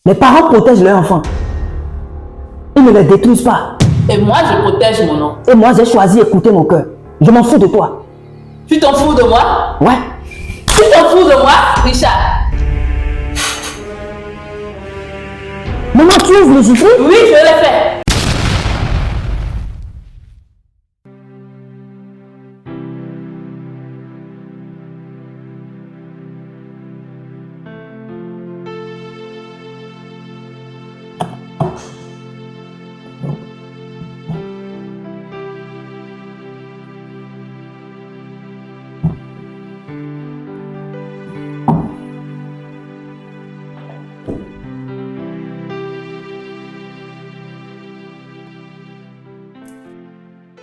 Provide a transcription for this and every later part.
Les parents protègent leurs enfants. Ils ne les détruisent pas. Et moi, je protège mon nom. Et moi, j'ai choisi d'écouter mon cœur. Je m'en fous de toi. Tu t'en fous de moi? Ouais. Tu t'en fous de moi, Richard? Maman, tu ouvres le gifle? Oui, je l'ai fait.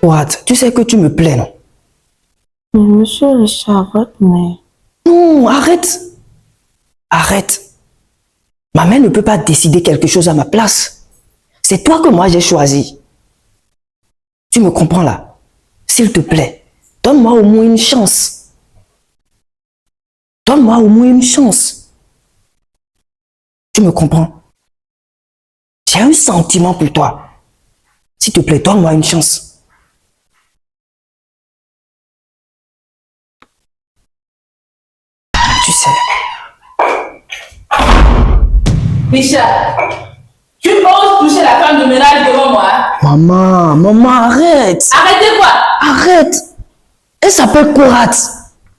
What? Tu sais que tu me plais, non? Mais monsieur Richard, votre mère. Non, arrête. Arrête. Ma mère ne peut pas décider quelque chose à ma place. C'est toi que moi j'ai choisi. Tu me comprends là? S'il te plaît, donne-moi au moins une chance. Donne-moi au moins une chance. Tu me comprends? J'ai un sentiment pour toi. S'il te plaît, donne-moi une chance. Tu sais. Richard, tu oses toucher la femme de ménage devant moi? Maman, arrête. Arrêtez quoi? Arrête. Elle s'appelle Kourat.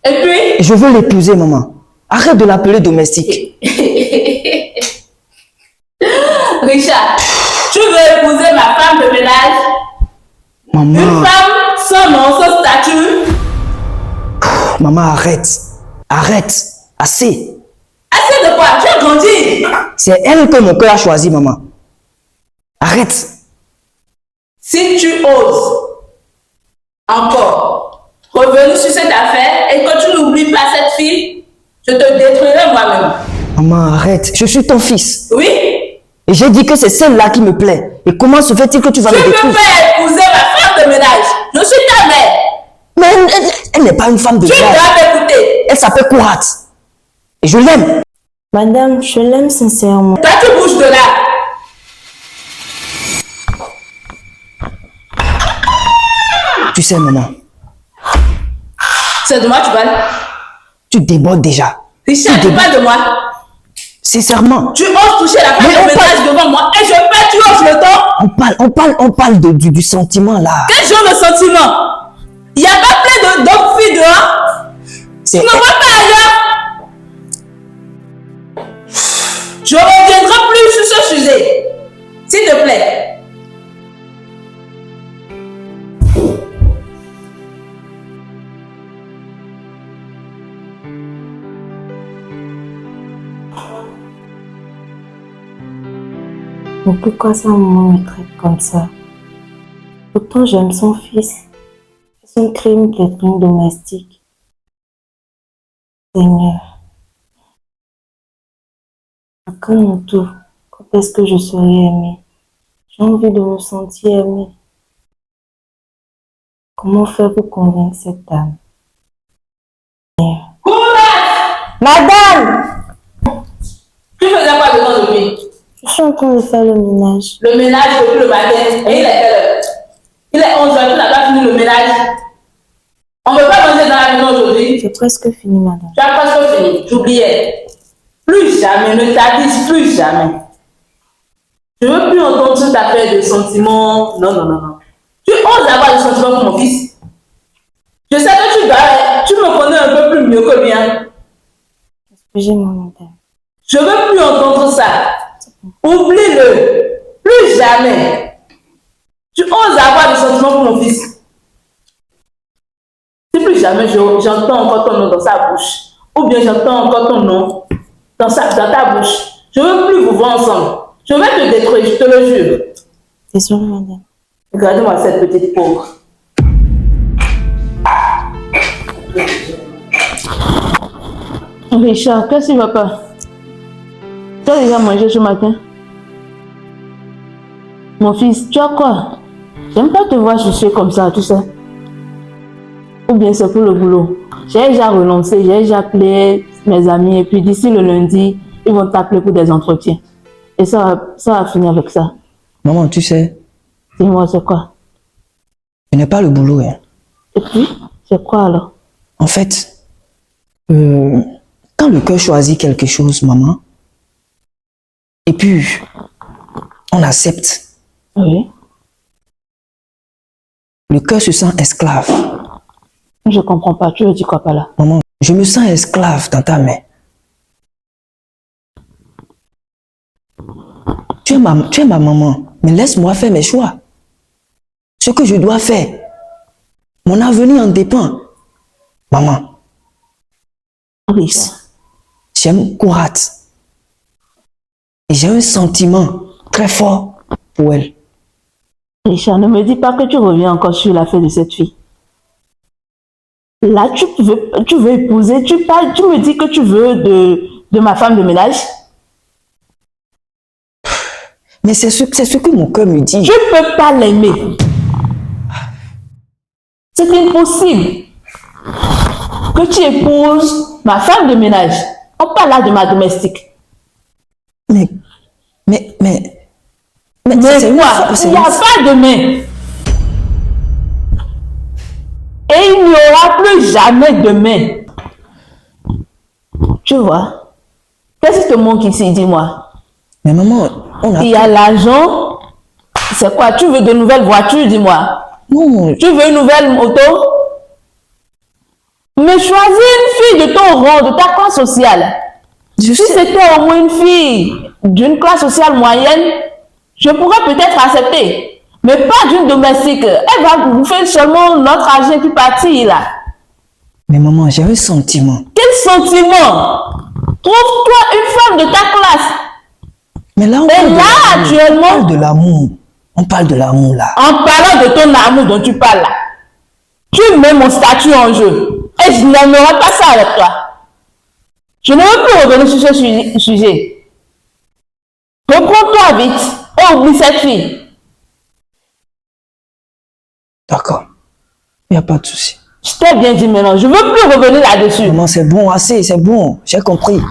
Et puis? Je veux l'épouser, maman. Arrête de l'appeler domestique. Richard, tu veux épouser ma femme de ménage? Maman. Une femme sans nom, sans statut? Maman, arrête. Arrête. Assez. Assez de quoi? Tu as grandi. C'est elle que mon cœur a choisi, maman. Arrête. Si tu oses encore revenir sur cette affaire et que tu n'oublies pas cette fille, je te détruirai moi-même. Maman, arrête. Je suis ton fils. Oui? Et j'ai dit que c'est celle-là qui me plaît. Et comment se fait-il que tu vas me Tu peux détruire? pas épouser ma femme de ménage. Je suis ta mère. Mais elle n'est pas une femme de Tu ménage. dois m'écouter. Elle s'appelle Kourat. Et je l'aime. Madame, je l'aime sincèrement. Toi, tu bouges de là. Tu sais, maman, C'est de moi tu parles. tu débordes déjà. Richard, tu parles de moi. Sincèrement. Tu oses toucher la femme Mais de on ménage devant moi et je pars, tu oses le temps. On parle du sentiment là. Quel genre de sentiment? Il n'y a pas plein d'autres filles dehors. Tu C'est ne me vois pas ailleurs. Je ne reviendrai plus sur ce sujet. S'il te plaît. Mais pourquoi sa maman me traite comme ça? Pourtant, j'aime son fils. Son crime qui est un crime domestique. Seigneur, à quand mon tour? Quand est-ce que je serai aimée? J'ai envie de me sentir aimée. Comment faire pour convaincre cette dame? Madame! Tu faisais quoi devant de lui? Je suis en train de faire le ménage. Le ménage depuis le matin. Et il est quelle heure? Il est 11 heures, tu n'as pas fini le ménage. On ne peut pas manger dans la maison aujourd'hui. J'ai presque fini, madame. Tu as presque fini. J'oubliais. Plus jamais, ne t'avise plus jamais. Je ne veux plus entendre cette affaire de sentiments. Non. Tu oses avoir des sentiments pour mon fils. Je sais que tu me connais un peu plus mieux que lui. Hein. Excusez-moi, madame. Je ne veux plus entendre ça. Oublie-le. Plus jamais. Tu oses avoir des sentiments pour mon fils. Si plus jamais j'entends encore ton nom dans sa bouche, ou bien j'entends encore ton nom dans ta bouche, je ne veux plus vous voir ensemble. Je vais te détruire, je te le jure. Désolée, madame. Regardez-moi cette petite pauvre. Richard, qu'est-ce qui ne va pas? Tu as déjà mangé ce matin? Mon fils, tu as quoi? J'aime pas te voir chercher comme ça, tu sais. Ou bien c'est pour le boulot. J'ai déjà renoncé, j'ai déjà appelé mes amis et puis d'ici le lundi, ils vont t'appeler pour des entretiens. Et ça va finir avec ça. Maman, tu sais, Dis-moi, c'est quoi? je n'ai pas le boulot. Hein. Et puis, c'est quoi alors? En fait, quand le cœur choisit quelque chose, maman, et puis on accepte, Oui. le cœur se sent esclave. Je comprends pas. Tu veux dire quoi par là? Maman, je me sens esclave dans ta main. Tu es ma maman, mais laisse-moi faire mes choix. Ce que je dois faire. Mon avenir en dépend. Maman, Oui. j'aime Kourat. Et j'ai un sentiment très fort pour elle. Richard, ne me dis pas que tu reviens encore sur l'affaire de cette fille. Là, tu veux épouser, tu me dis que tu veux de ma femme de ménage. Mais c'est ce que mon cœur me dit. Tu ne peux pas l'aimer. C'est impossible que tu épouses ma femme de ménage. On parle là de ma domestique. Mais Mais c'est une quoi? femme, Il n'y a pas de mais. Et il n'y aura plus jamais de mais. Tu vois? Qu'est-ce qui te manque ici, dis-moi? Mais maman, on a... Il y a l'argent. C'est quoi? Tu veux de nouvelles voitures, dis-moi? Non, Tu veux une nouvelle moto? Mais choisis une fille de ton rang, de ta classe sociale. je Si sais... c'était au moins une fille d'une classe sociale moyenne, je pourrais peut-être accepter. Mais pas d'une domestique. Elle va bouffer seulement notre argent et puis partir là. Mais maman, j'ai un sentiment. Quel sentiment? Trouve-toi une femme de ta classe. Mais là, on Et parle de là, l'amour. actuellement- On parle de l'amour. On parle de l'amour, là. En parlant de ton amour dont tu parles là, tu mets mon statut en jeu. Et je n'aimerais pas ça avec toi. Je ne veux plus revenir sur ce sujet. Reprends-toi vite et oublie cette fille. D'accord. Il n'y a pas de souci. Je t'ai bien dit maintenant, je ne veux plus revenir là-dessus. Maman, c'est bon, assez, c'est bon. J'ai compris.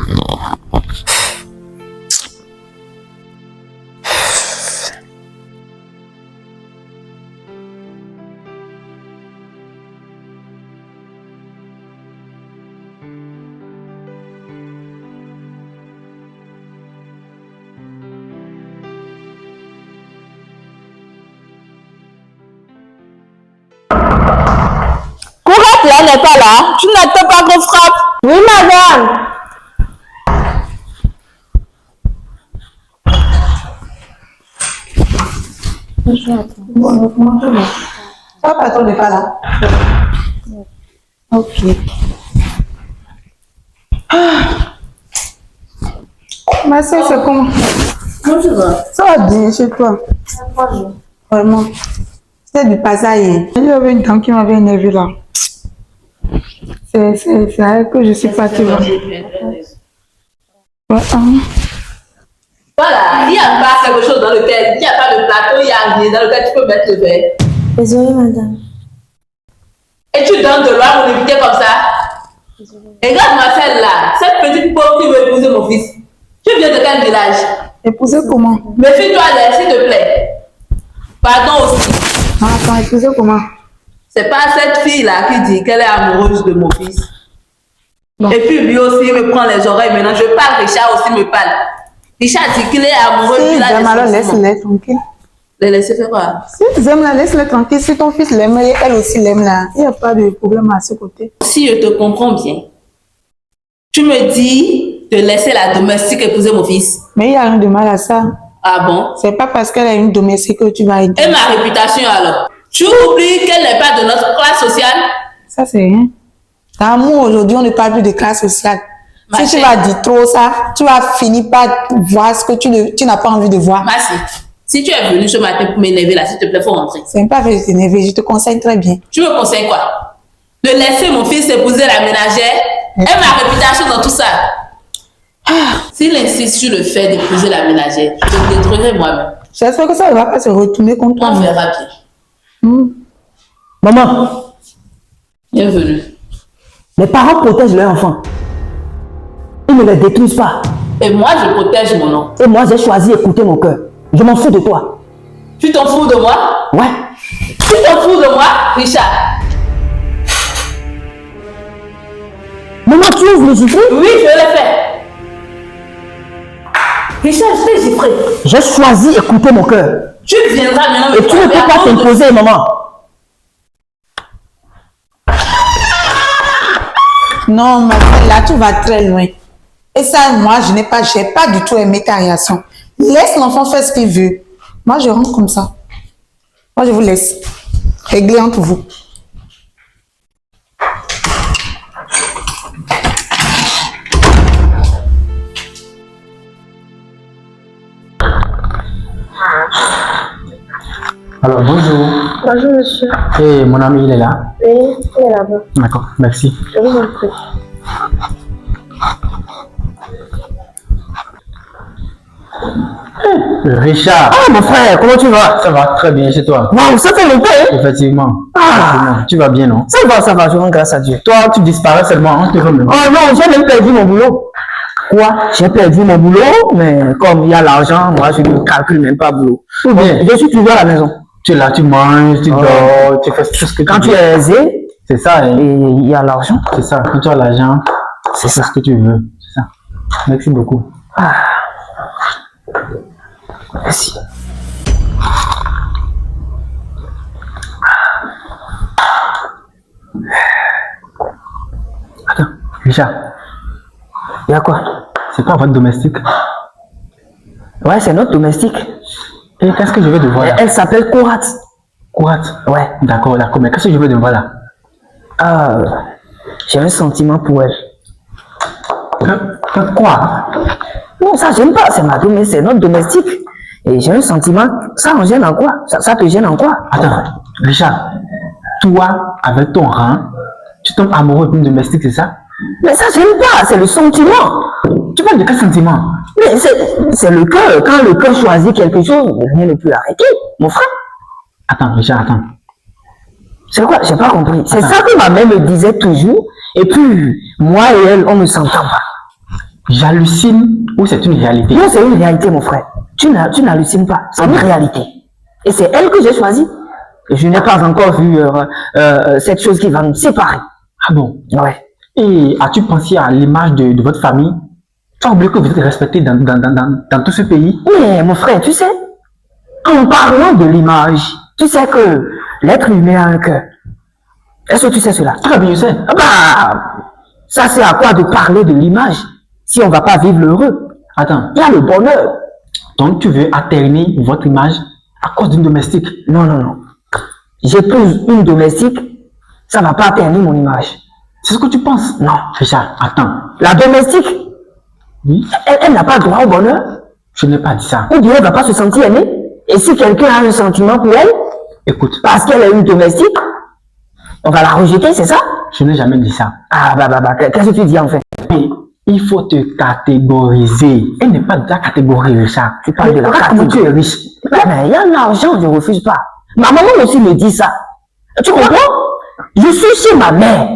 Courette là n'est pas là. Tu n'attends pas qu'on frappe. Oui, madame. Toi, patron n'est pas là. Ok. Ma soeur, c'est comment? Comment tu vas? Ça va bien chez toi. Vraiment. C'est du passage. Il y avait une dame qui m'avait énervé là. C'est à elle que je suis partie. Là. Ouais, Voilà, il n'y a pas quelque chose dans lequel, il n'y a pas de plateau, il n'y a rien dans lequel tu peux mettre le verre. Désolée, madame. Et tu donnes de l'eau pour l'éviter comme ça. Et regarde-moi celle-là, cette petite pauvre qui veut épouser mon fils. Tu viens de quel village? épouser comment? Méfie-toi d'elle, s'il te plaît. Pardon aussi. Ah, attends, épouser comment? C'est pas cette fille-là qui dit qu'elle est amoureuse de mon fils. Bon. Et puis lui aussi, il me prend les oreilles. Maintenant, je parle, Richard aussi me parle. Richard dit qu'il est amoureux Si de la j'aime, alors laisse-les tranquille. Les laisser faire quoi? Si tu aimes, laisse-les tranquille. Si ton fils l'aime, elle aussi l'aime là. Il n'y a pas de problème à ce côté. Si je te comprends bien, tu me dis de laisser la domestique épouser mon fils. Mais il n'y a rien de mal à ça. Ah bon? C'est pas parce qu'elle est une domestique que tu vas aider. Et ma réputation alors? Tu oublies qu'elle n'est pas de notre classe sociale? Ça, c'est rien. Dans l'amour, aujourd'hui, on ne parle plus de classe sociale. Ma Si tu chère. vas dire trop ça, tu vas finir par voir ce que tu n'as pas envie de voir. Merci. Si tu es venu ce matin pour m'énerver là, s'il te plaît, faut rentrer. C'est pas fait de t'énerver, je te conseille très bien. Tu me conseilles quoi? De laisser mon fils épouser la ménagère et ma réputation dans tout ça. S'il insiste sur le fait d'épouser la ménagère, je me détruirai moi-même. J'espère que ça ne va pas se retourner contre toi. On verra bien. Maman, Bienvenue. les parents protègent leurs enfants. Ils ne les détruisent pas. Et moi, je protège mon nom. Et moi, j'ai choisi écouter mon cœur. Je m'en fous de toi. Tu t'en fous de moi? Ouais. Tu t'en fous de moi, Richard? Maman, tu ouvres le gifler? Oui, je l'ai fait. Richard, je t'ai giflé. J'ai choisi écouter mon cœur. Tu viendras maintenant me Et tu ne peux pas t'imposer, maman. Non, ma belle, là, tu vas très loin. Et ça, moi, j'ai pas du tout aimé ta réaction. Laisse l'enfant faire ce qu'il veut. Moi, je rentre comme ça. Moi, je vous laisse. Régler entre vous. Alors, bonjour. Bonjour monsieur. Et mon ami, il est là? Oui, il est là-bas. D'accord, merci. Je vous en prie. Richard. Ah, mon frère, comment tu vas? Ça va très bien chez toi? Waouh, ça fait longtemps, hein? Effectivement. Ah. Effectivement. Tu vas bien, non? Ça va, je rends grâce à Dieu. Toi, tu disparais seulement, on te voit même. Oh non, j'ai même perdu mon boulot. Quoi? J'ai perdu mon boulot, mais comme il y a l'argent, moi, je ne calcule même pas boulot. Tout bien. Je suis toujours à la maison. Tu es là, tu manges, tu dors, tu fais tout ce que Quand tu tu veux. es aisé, C'est ça, et hein? il y a l'argent. C'est ça. Quand tu as l'argent, C'est c'est ça. ce que tu veux. C'est ça. Merci beaucoup. Ah. Merci. Attends, Richard, Il y a quoi? c'est quoi votre domestique? Ouais, c'est notre domestique. Et qu'est-ce que je vais devoir là? Elle s'appelle Kourat. Quoi? Ouais. D'accord, d'accord. Mais qu'est-ce que je vais devoir là? Ah, j'ai un sentiment pour elle. Quoi? Non, ça, j'aime pas. C'est ma domestique, c'est notre domestique. Et j'ai un sentiment. Ça en gêne en quoi? Ça te gêne en quoi? Attends, Richard, toi, avec ton rang, tu tombes amoureux d'une domestique, c'est ça? Mais ça, j'aime pas. C'est le sentiment. Tu parles de quel sentiment? Mais c'est le cœur. Quand le cœur choisit quelque chose, rien ne peut l'arrêter. Mon frère. Attends, Richard, attends. C'est quoi? J'ai pas compris. C'est Attends. ça que ma mère me disait toujours. Et puis, moi et elle, on ne s'entend pas. J'hallucine ou c'est une réalité? Non, c'est une réalité, mon frère. Tu n'hallucines pas. C'est une réalité. Et c'est elle que j'ai choisie. Et je n'ai pas encore vu cette chose qui va nous séparer. Ah bon? Ouais. Et as-tu pensé à l'image de votre famille? Tu as oublié que vous êtes respecté dans tout ce pays? Mais mon frère, tu sais, en parlant de l'image, tu sais que l'être humain a un cœur. Est-ce que tu sais cela? Très bien, je sais. Ah bah, ça c'est à quoi de parler de l'image si on va pas vivre l'heureux. Attends, Il y a le bonheur. donc tu veux atterrir votre image à cause d'une domestique? Non, non, non. J'épouse une domestique, ça va pas ternir mon image. C'est ce que tu penses? Non. Richard, attends. La domestique, Oui, elle n'a pas droit au bonheur. je n'ai pas dit ça. Ou bien elle va pas se sentir aimée. Et si quelqu'un a un sentiment pour elle, Écoute, parce qu'elle est une domestique, on va la rejeter, c'est ça? je n'ai jamais dit ça. Ah bah, qu'est-ce que tu dis en fait? Mais il faut te catégoriser. Elle n'est pas de ta catégorie, Richard. Tu parles de la Regarde comment tu catégorie. es riche. Mais il y a l'argent, je refuse pas. Ma maman aussi me dit ça. Tu comprends? Je suis chez ma mère.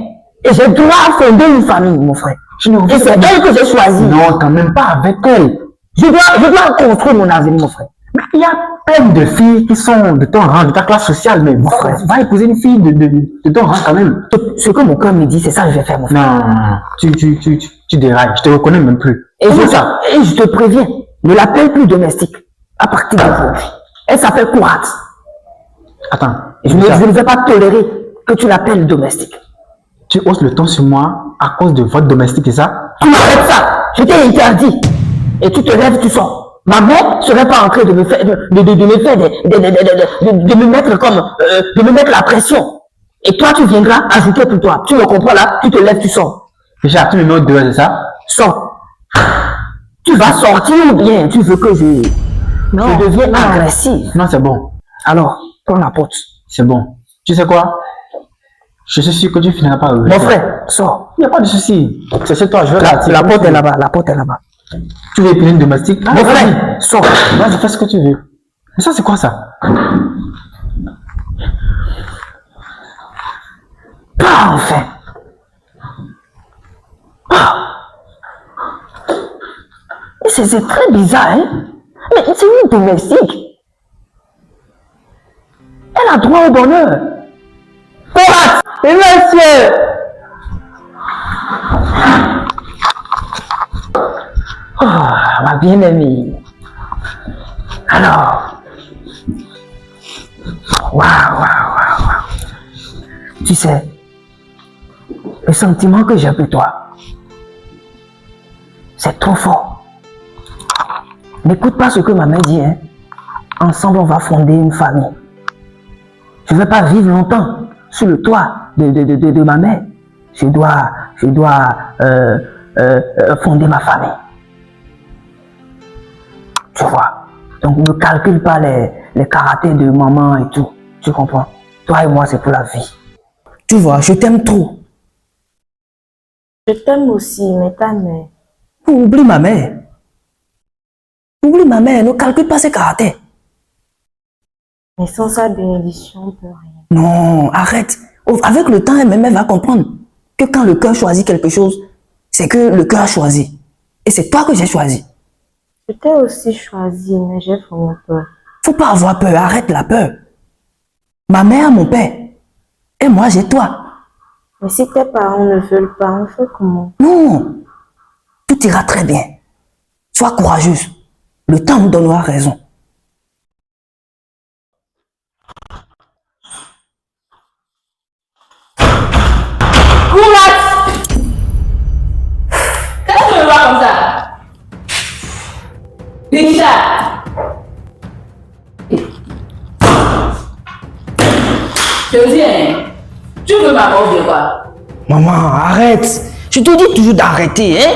Et j'ai droit à fonder une famille, mon frère. Je ne Et refuse c'est pas. elle que j'ai choisie. Non, quand même pas avec elle. Je dois construire mon avenir, mon frère. Mais il y a plein de filles qui sont de ton rang, de ta classe sociale, mais va épouser une fille de ton rang quand même. Ce que mon cœur me dit, c'est ça que je vais faire, mon frère. Non, tu dérailles, je te reconnais même plus. Et Comment ça? et je te préviens, ne l'appelle plus domestique à partir d'aujourd'hui. Elle s'appelle Kourat. Attends, Je ne vais pas tolérer que tu l'appelles domestique. tu hausses le ton sur moi à cause de votre domestique, c'est ça? Tu m'arrêtes ça. Je t'ai interdit. Et tu te lèves, tu sors. Ma mère serait pas en train de me faire, de me mettre comme, de me mettre la pression. Et toi, tu viendras ajouter pour toi. Tu me comprends là? Tu te lèves, tu sors. Richard, tu me mets au dehors, c'est ça? Sors. Tu vas sortir ou bien tu veux que je devienne agressif? Non, c'est bon, Alors, prends la porte. c'est bon. Tu sais quoi? Je suis sûr que tu finiras par Mon frère, sors. il n'y a pas de souci. C'est chez toi, je vais partir. La porte est là-bas, la porte est là-bas. Tu veux épouser une domestique? Ah, Mon vas-y. frère, sors. Vas-y, fais ce que tu veux. Mais ça, c'est quoi ça? Pas enfin. C'est très bizarre, hein? Mais c'est une domestique. Elle a droit au bonheur. Thomas, et monsieur. Oh, ma bien-aimée. Alors. Waouh. Tu sais, le sentiment que j'ai pour toi, c'est trop fort. N'écoute pas ce que ma mère dit, hein. Ensemble, on va fonder une famille. Je ne vais pas vivre longtemps sous le toit de ma mère. Je dois fonder ma famille. Tu vois. Donc, ne calcule pas les karatés de maman et tout. Tu comprends? Toi et moi, c'est pour la vie. Tu vois, je t'aime trop. Je t'aime aussi, mais ta mère. Oublie ma mère. Oublie ma mère, ne calcule pas ses caractères. Mais sans sa bénédiction, on peut rien. Non, arrête. Avec le temps, elle-même elle va comprendre que quand le cœur choisit quelque chose, c'est que le cœur a choisi. Et c'est toi que j'ai choisi. Je t'ai aussi choisi, mais j'ai vraiment peur. Faut pas avoir peur, arrête la peur. Ma mère a mon père. Et moi, j'ai toi. Mais si tes parents ne veulent pas, on fait comment? Non. Tout ira très bien. Sois courageuse. Le temps nous donnera raison. Courage! Qu'est-ce que tu me vois comme ça? Richard! Je veux dire, tu veux ma mort de quoi? Maman, arrête. Je te dis toujours d'arrêter, hein?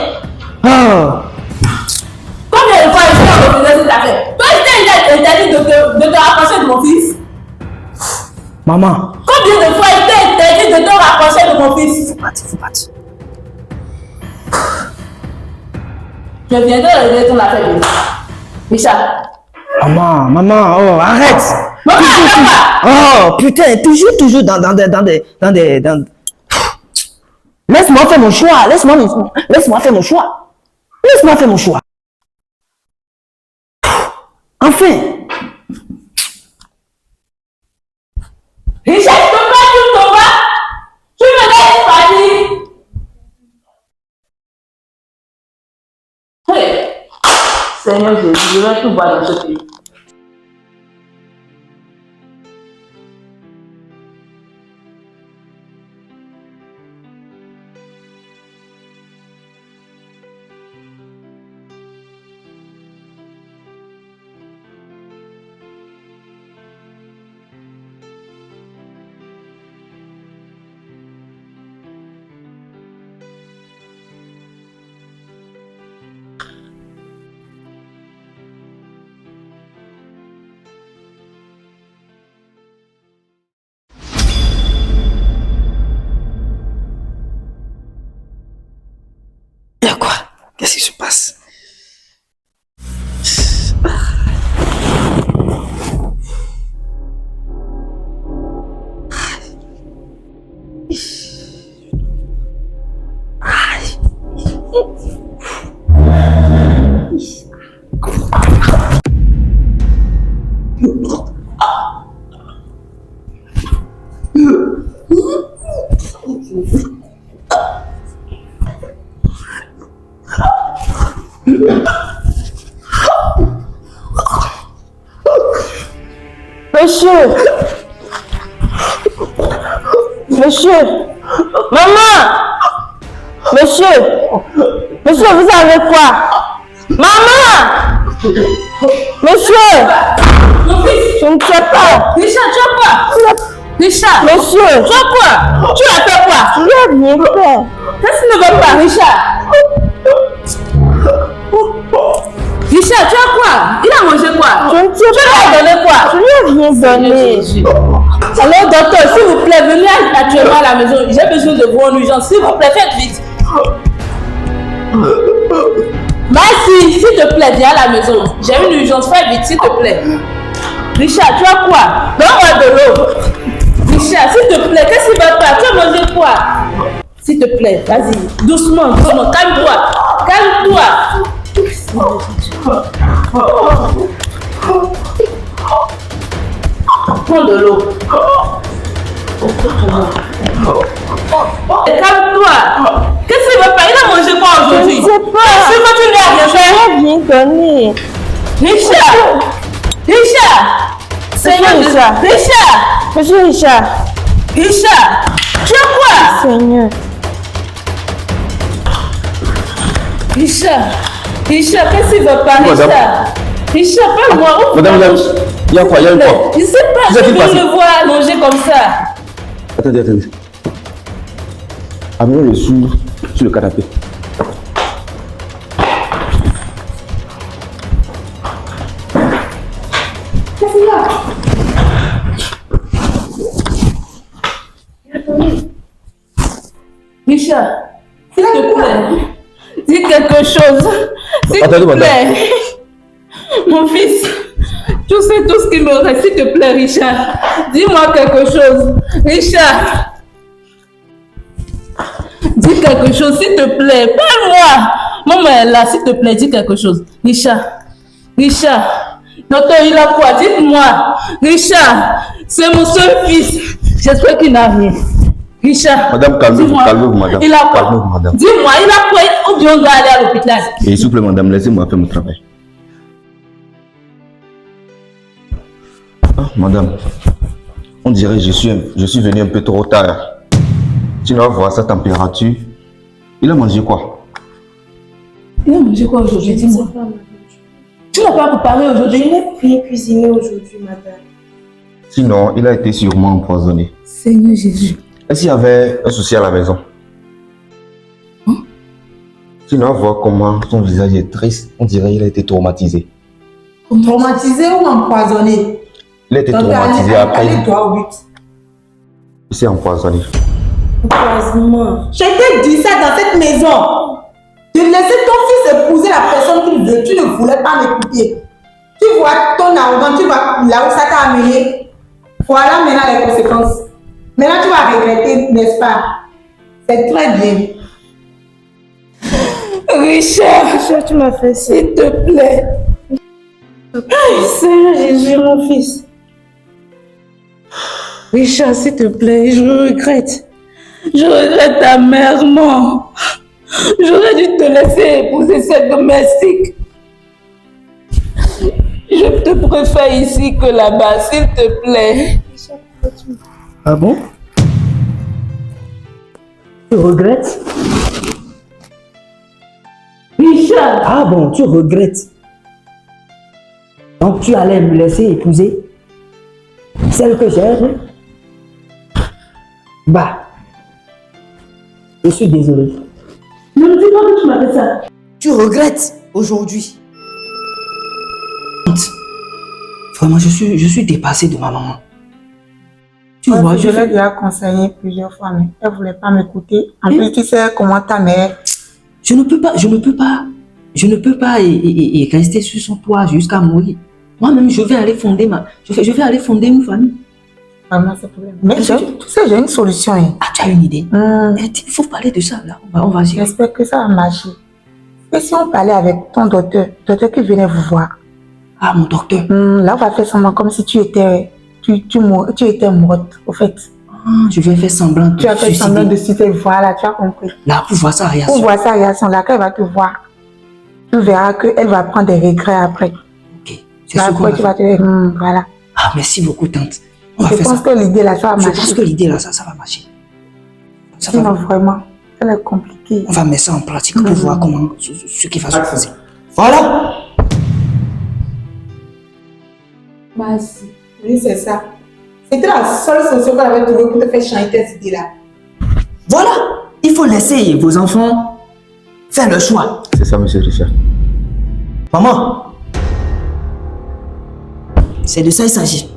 Oh. Combien de fois je t'ai refusé cette affaire? Toi, je t'ai interdit de te rapprocher de mon fils. Maman. Combien de fois je t'ai interdit de te rapprocher de mon fils? Faut partir. Je viendrai régler ton affaire de Richard. Maman, oh, arrête. Maman, arrête pas. Oh, putain, toujours dans des... Laisse-moi faire mon choix. Laisse-moi faire mon choix. Laisse-moi faire mon choix. Enfin. Richard, tu peux pas tout tomber. Tu me laisses partir. Hey. Seigneur Jésus, je vais tout boire dans ce pays. Il y a quoi? Qu'est-ce qui se passe? Monsieur, maman, monsieur, vous avez quoi? Maman, monsieur, je ne sais pas. Richard, tu as quoi? Richard, Monsieur, tu as quoi? Tu as fait quoi? je n'ai rien fait. Qu'est-ce que tu ne veux pas, Richard? Richard, tu as quoi? Il a mangé quoi? Je ne sais Tu lui as donné quoi? Je lui ai rien donné. Alors, docteur, s'il vous plaît, venez actuellement à la maison. J'ai besoin de vous en urgence. S'il vous plaît, faites vite. Merci, s'il te plaît, viens à la maison. J'ai une urgence, fais vite, s'il te plaît. Richard, tu as quoi? Donne-moi de l'eau. Richard, s'il te plaît, qu'est-ce qui va pas? Tu as mangé quoi? S'il te plaît, vas-y, doucement, calme-toi. Calme-toi. Prends de l'eau. Calme-toi. Qu'est-ce qu'il veut pas? Il a mangé quoi aujourd'hui? Je ne sais pas. C'est quoi tu lui as rien fait? Je viens donner. Richard! Seigneur Richard. Monsieur Richard. Richard! Tu as quoi? Seigneur. Richard, qu'est-ce qu'il veut pas? Madame. Richard, parle-moi. Madame, il y a quoi? Il y a quoi? Je sais pas, Vous je êtes viens passé. le voir allonger comme ça. Attendez. Amenez le sou sur le canapé. Richard, s'il te plaît, dis quelque chose. S'il te Attendez, madame. plaît. Mon fils, tu sais tout ce qu'il me reste. S'il te plaît, Richard, dis-moi quelque chose. Richard, dis quelque chose, s'il te plaît. Parle-moi. Maman est là, s'il te plaît, dis quelque chose. Richard, docteur, il a quoi? Dites-moi. Richard, c'est mon seul fils. J'espère qu'il n'a rien. Richard, Madame, calmez-vous, dis-moi, calmez-vous, madame. Il a quoi? Calmez-vous, madame. Dis-moi, il a quoi? Ou bien on doit aller à l'hôpital? Et s'il vous plaît, madame, laissez-moi faire mon travail. Ah, madame, on dirait que je suis venu un peu trop tard. Tu vas voir sa température. Il a mangé quoi? Il a mangé quoi aujourd'hui? Dis-moi. Tu n'as pas préparé aujourd'hui? Je n'ai rien cuisiné aujourd'hui, madame. Sinon, il a été sûrement empoisonné. Seigneur Jésus. Est-ce qu'il y avait un souci à la maison? Sinon, on va voir comment son visage est triste. On dirait qu'il a été traumatisé. Traumatisé ou empoisonné? Il a été Donc, traumatisé après. allez, toi au but. Il s'est empoisonné. Empoisonnement. Je t'ai dit ça dans cette maison. De laisser ton fils épouser la personne qu'il veut. Tu ne voulais pas m'écouter. Tu vois ton arrogance, tu vois là où ça t'a amené. Voilà maintenant les conséquences. Maintenant tu vas regretter, n'est-ce pas? C'est très bien. Richard, Tu m'as fait ça. s'il te plaît. Seigneur Jésus, mon fils. Richard, s'il te plaît, je regrette. Je regrette amèrement. J'aurais dû te laisser épouser cette domestique. Je te préfère ici que là-bas, s'il te plaît. Ah bon? Tu regrettes? Richard, Ah bon, tu regrettes. Donc tu allais me laisser épouser celle que j'aime? Bah, je suis désolé. ne me dis pas que tu m'as fait ça. Tu regrettes aujourd'hui. Vraiment, je suis dépassé de ma maman. Tu vois, Je l'ai déjà conseillé plusieurs fois, mais elle ne voulait pas m'écouter. En plus, tu sais comment ta mère. je ne peux pas et rester sur son toit jusqu'à mourir. Moi-même, je vais aller fonder une famille. Vraiment, c'est problème. Mais tu sais, j'ai une solution. Hein. Ah, tu as une idée? Il faut parler de ça, là. On va gérer. J'espère que ça va marcher. Et si on parlait avec ton docteur qui venait vous voir, Ah, mon docteur. là, on va faire semblant comme si tu étais morte, au fait. Ah, je vais faire semblant de Tu as fait semblant de suicider. citer, voilà, tu as compris. Là, pour voir sa Pour réaction. voir sa réaction, là, quand elle va te voir, tu verras qu'elle va prendre des regrets après. Ok, c'est ce qu'on Après, va tu faire. vas te dire, voilà. Ah, merci beaucoup, tante. On va Je faire pense ça. que l'idée, là, ça va Je marcher. pense que l'idée, là, ça va marcher. Ça Sinon, va, vraiment, elle est compliquée. on va mettre ça en pratique pour voir comment, ce qui va se passer. Voilà. Merci. Oui, c'est ça. C'était la seule solution qu'on avait trouvée pour te faire changer cette idée-là. Voilà. Il faut laisser vos enfants faire le choix. C'est ça, monsieur Richard. Maman, c'est de ça il s'agit.